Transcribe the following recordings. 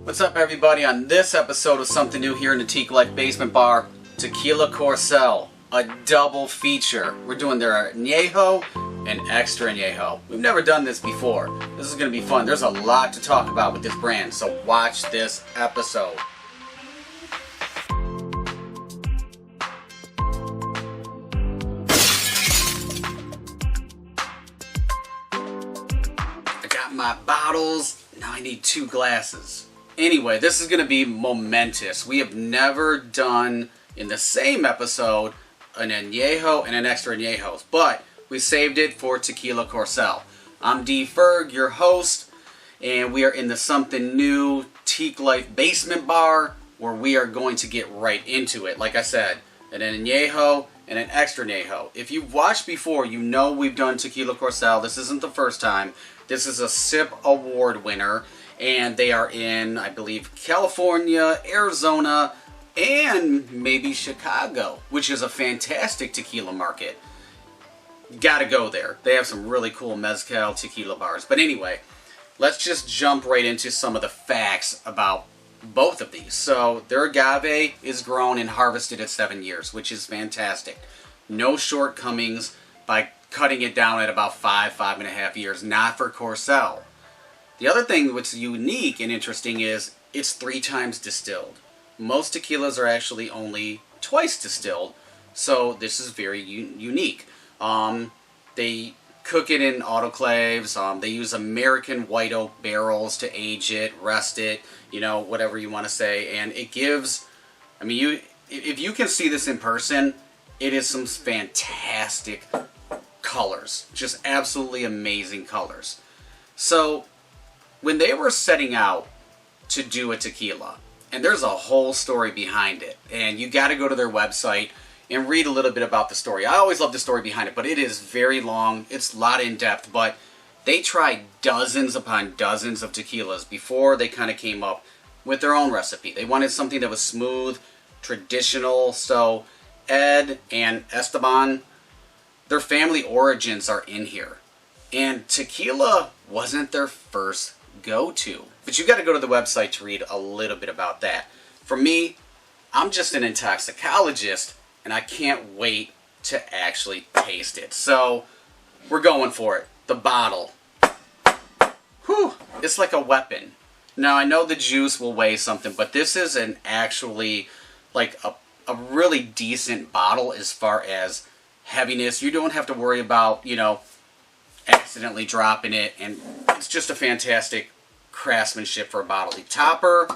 What's up, everybody? On this episode of Something New here in the Teak Life Basement Bar, Tequila Corcel, a double feature. We're doing their Añejo and Extra Añejo. We've never done this before. This is going to be fun. There's a lot to talk about with this brand, so watch this episode. I got my bottles. Now I need 2 glasses. Anyway, this is going to be momentous. We have never done in the same episode an Añejo and an Extra Añejo, but we saved it for Tequila Corcel. I'm D. Ferg, your host, and we are in the Something New Teak Life Basement Bar where we are going to get right into it. Like I said, an Añejo and an Extra Añejo. If you've watched before, you know we've done Tequila Corcel. This isn't the first time. This is a SIP award winner. And they are in, I believe, California, Arizona, and maybe Chicago, which is a fantastic tequila market. Gotta go there. They have some really cool mezcal tequila bars. But anyway, let's just jump right into some of the facts about both of these. So their agave is grown and harvested at 7 years, which is fantastic. No shortcomings by cutting it down at about 5.5 years. Not for Corcel. The other thing what's unique and interesting is it's 3 times distilled. Most tequilas are actually only twice distilled, so this is very unique. They cook it in autoclaves. They use American white oak barrels to age it, rest it, you know, whatever you want to say. And it gives, I mean, if you can see this in person, it is some fantastic colors. Just absolutely amazing colors. So when they were setting out to do a tequila, and there's a whole story behind it, and you got to go to their website and read a little bit about the story. I always love the story behind it, but it is very long. It's a lot in depth, but they tried dozens upon dozens of tequilas before they kind of came up with their own recipe. They wanted something that was smooth, traditional. So Ed and Esteban, their family origins are in here. And tequila wasn't their first go-to. But you got to go to the website to read a little bit about that. For me, I'm just an intoxicologist, and I can't wait to actually taste it. So we're going for it. The bottle. Whew, it's like a weapon. Now I know the juice will weigh something, but this is an actually like a really decent bottle as far as heaviness. You don't have to worry about, you know, accidentally dropping it, and it's just a fantastic craftsmanship for a bottle. The topper,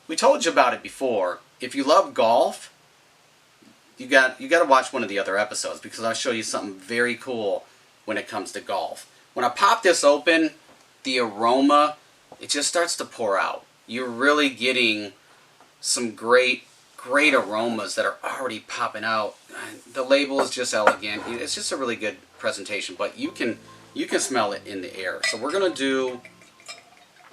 we told you about it before. If you love golf, you got to watch one of the other episodes, because I'll show you something very cool when it comes to golf. When I pop this open, the aroma, it just starts to pour out. You're really getting some great aromas that are already popping out. The label is just elegant. It's just a really good presentation, but you can smell it in the air. So we're going to do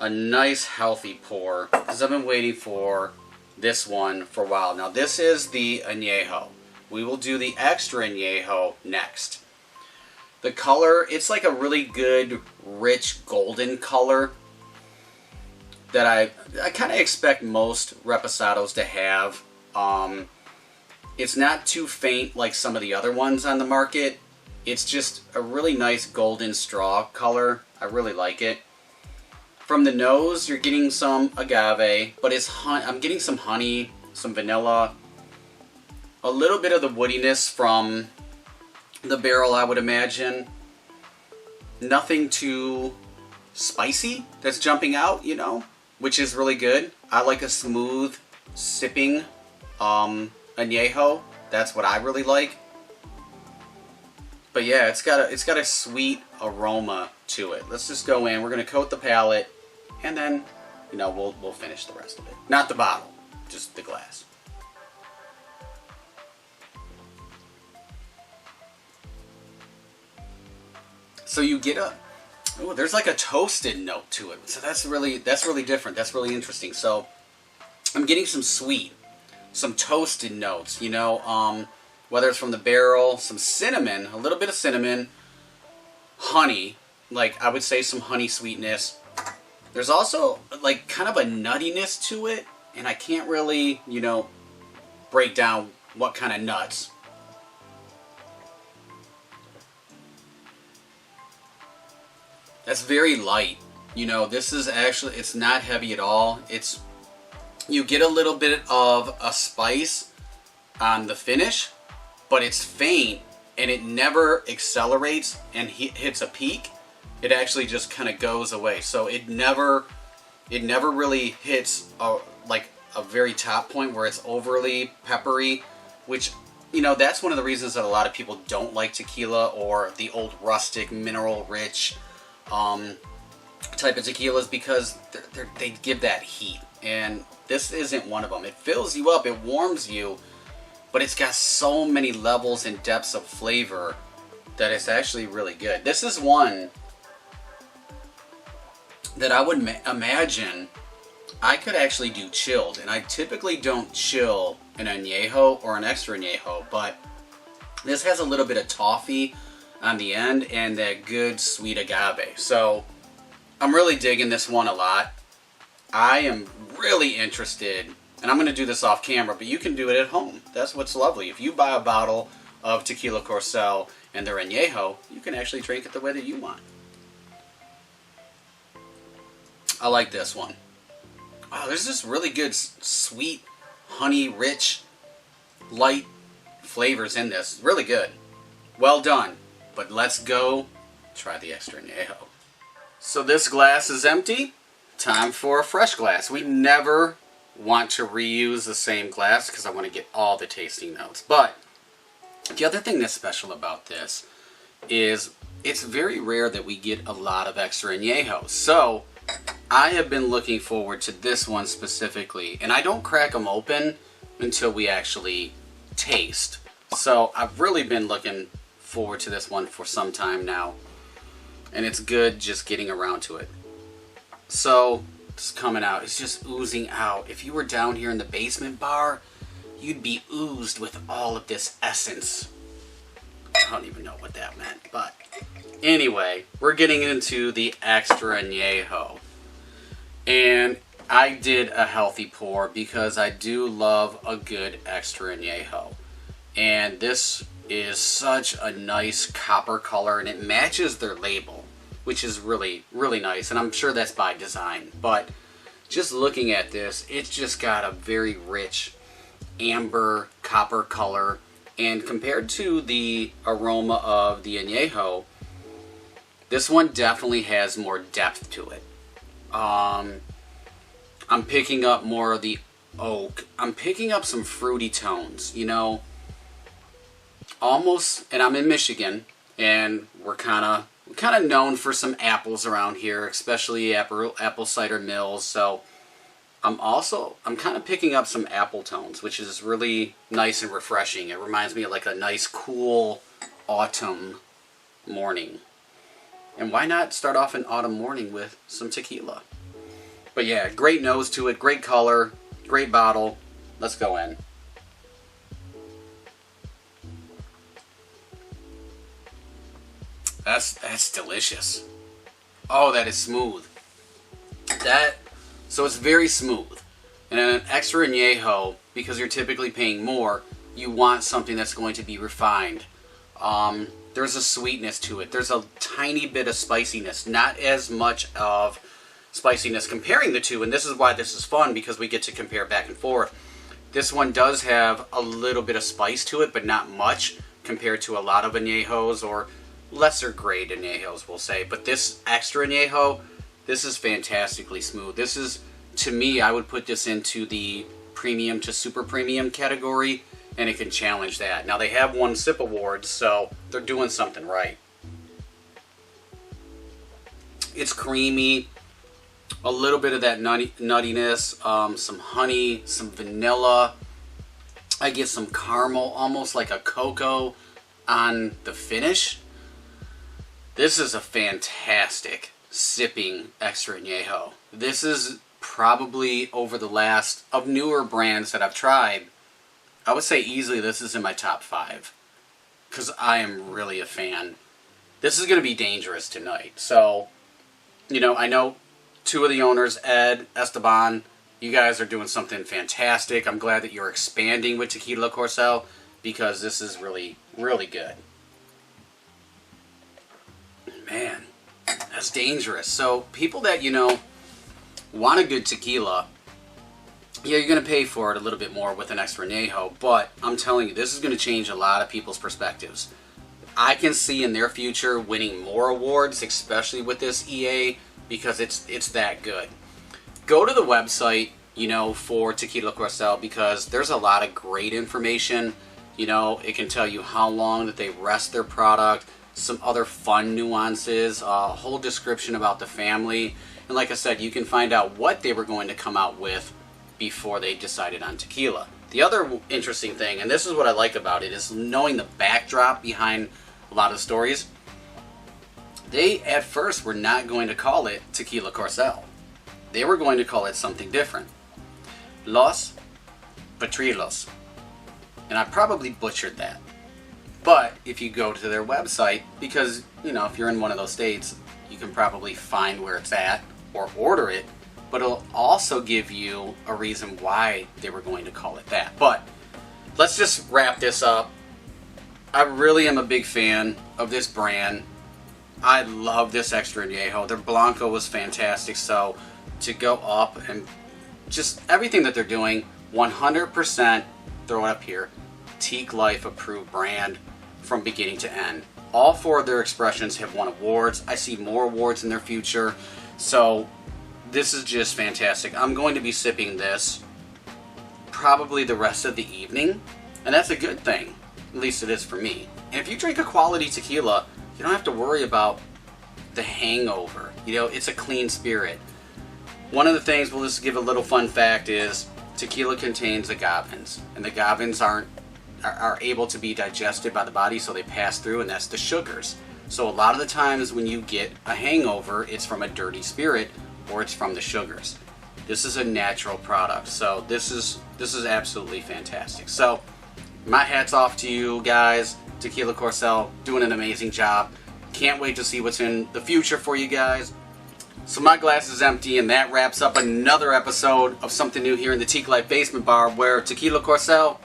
a nice healthy pour, because I've been waiting for this one for a while. Now this is the Añejo. We will do the Extra Añejo next. The color, it's like a really good, rich, golden color that I kind of expect most reposados to have. It's not too faint like some of the other ones on the market. It's just a really nice golden straw color. I really like it. From the nose, you're getting some agave, but I'm getting some honey, some vanilla, a little bit of the woodiness from the barrel, I would imagine. Nothing too spicy that's jumping out, you know, which is really good. I like a smooth sipping Añejo. That's what I really like. But yeah, it's got a sweet aroma to it. Let's just go in. We're going to coat the palate, and then, you know, we'll finish the rest of it. Not the bottle, just the glass. So you get there's like a toasted note to it. So that's really different. That's really interesting. So I'm getting some sweet, some toasted notes, you know, whether it's from the barrel, some cinnamon, a little bit of cinnamon, honey, like I would say some honey sweetness. There's also like kind of a nuttiness to it, and I can't really, break down what kind of nuts. That's very light. This is actually, it's not heavy at all. You get a little bit of a spice on the finish, but it's faint and it never accelerates and hits a peak. It actually just kind of goes away. So it never really hits a very top point where it's overly peppery, which, that's one of the reasons that a lot of people don't like tequila or the old rustic, mineral-rich type of tequilas, because they give that heat. And this isn't one of them. It fills you up, it warms you, but it's got so many levels and depths of flavor that it's actually really good. This is one that I would imagine I could actually do chilled. And I typically don't chill an añejo or an extra añejo, but this has a little bit of toffee on the end and that good sweet agave. So I'm really digging this one a lot. I am really interested, and I'm going to do this off camera, but you can do it at home. That's what's lovely. If you buy a bottle of Tequila Corcel and their añejo, you can actually drink it the way that you want. I like this one. Wow, there's this really good, sweet, honey, rich, light flavors in this. Really good. Well done. But let's go try the extra añejo. So this glass is empty. Time for a fresh glass. We never want to reuse the same glass because I want to get all the tasting notes. But the other thing that's special about this is it's very rare that we get a lot of extra añejos. So I have been looking forward to this one specifically, and I don't crack them open until we actually taste. So I've really been looking forward to this one for some time now, and it's good just getting around to it. So it's coming out, it's just oozing out. If you were down here in the basement bar, you'd be oozed with all of this essence. I don't even know what that meant, but anyway, we're getting into the extra añejo. And I did a healthy pour because I do love a good extra añejo. And this is such a nice copper color, and it matches their label, which is really, really nice. And I'm sure that's by design. But just looking at this, it's just got a very rich amber copper color. And compared to the aroma of the añejo, this one definitely has more depth to it. I'm picking up more of the oak. I'm picking up some fruity tones, almost. And I'm in Michigan, and we're kind of known for some apples around here, especially apple cider mills. So I'm kind of picking up some apple tones, which is really nice and refreshing. It reminds me of like a nice cool autumn morning. And why not start off an autumn morning with some tequila? But yeah, great nose to it, great color, great bottle. Let's go in. That's delicious. Oh, that is smooth. So it's very smooth. And an extra añejo, because you're typically paying more, you want something that's going to be refined. There's a sweetness to it. There's a tiny bit of spiciness, not as much of spiciness comparing the two, and this is why this is fun, because we get to compare back and forth. This one does have a little bit of spice to it, but not much compared to a lot of añejos or lesser grade añejos, we'll say. But this extra añejo, this is fantastically smooth. This is, to me, I would put this into the premium to super premium category, and it can challenge that. Now, they have won SIP awards, so they're doing something right. It's creamy, a little bit of that nuttiness, some honey, some vanilla. I get some caramel, almost like a cocoa on the finish. This is a fantastic sipping extra añejo. This is probably, over the last, of newer brands that I've tried, I would say easily this is in my top 5. Because I am really a fan. This is going to be dangerous tonight. So, I know two of the owners, Ed, Esteban, you guys are doing something fantastic. I'm glad that you're expanding with Tequila Corcel because this is really, really good. Man, that's dangerous. So people that, you know, want a good tequila, yeah, you're going to pay for it a little bit more with an extra añejo, but I'm telling you, this is going to change a lot of people's perspectives. I can see in their future winning more awards, especially with this EA, because it's that good. Go to the website, you know, for Tequila Corcel because there's a lot of great information. You know, it can tell you how long that they rest their product, some other fun nuances, a whole description about the family. And like I said, you can find out what they were going to come out with before they decided on tequila. The other interesting thing, and this is what I like about it, is knowing the backdrop behind a lot of stories. They, at first, were not going to call it Tequila Corcel. They were going to call it something different. Los Potrillos. And I probably butchered that. But if you go to their website, because, you know, if you're in one of those states, you can probably find where it's at or order it, but it'll also give you a reason why they were going to call it that. But let's just wrap this up. I really am a big fan of this brand. I love this extra añejo. Their Blanco was fantastic, so to go up and just everything that they're doing, 100%, throw it up here, Teak Life approved brand from beginning to end. All four of their expressions have won awards. I see more awards in their future, so this is just fantastic. I'm going to be sipping this probably the rest of the evening, and that's a good thing. At least it is for me. And if you drink a quality tequila, you don't have to worry about the hangover. You know, it's a clean spirit. One of the things, we'll just give a little fun fact, is tequila contains agavins, and the agavins are able to be digested by the body, so they pass through, and that's the sugars. So a lot of the times when you get a hangover, it's from a dirty spirit or it's from the sugars. This is a natural product, so this is absolutely fantastic. So my hat's off to you guys. Tequila Corcel doing an amazing job. Can't wait to see what's in the future for you guys. So my glass is empty, and that wraps up another episode of Something New here in the Teak Life Basement Bar, where Tequila Corcel,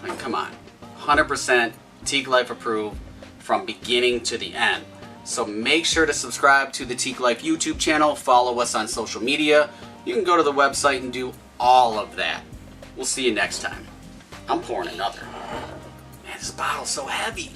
I mean, come on, 100% Teak Life approved from beginning to the end. So make sure to subscribe to the Teak Life YouTube channel, follow us on social media. You can go to the website and do all of that. We'll see you next time. I'm pouring another. Man, this bottle's so heavy.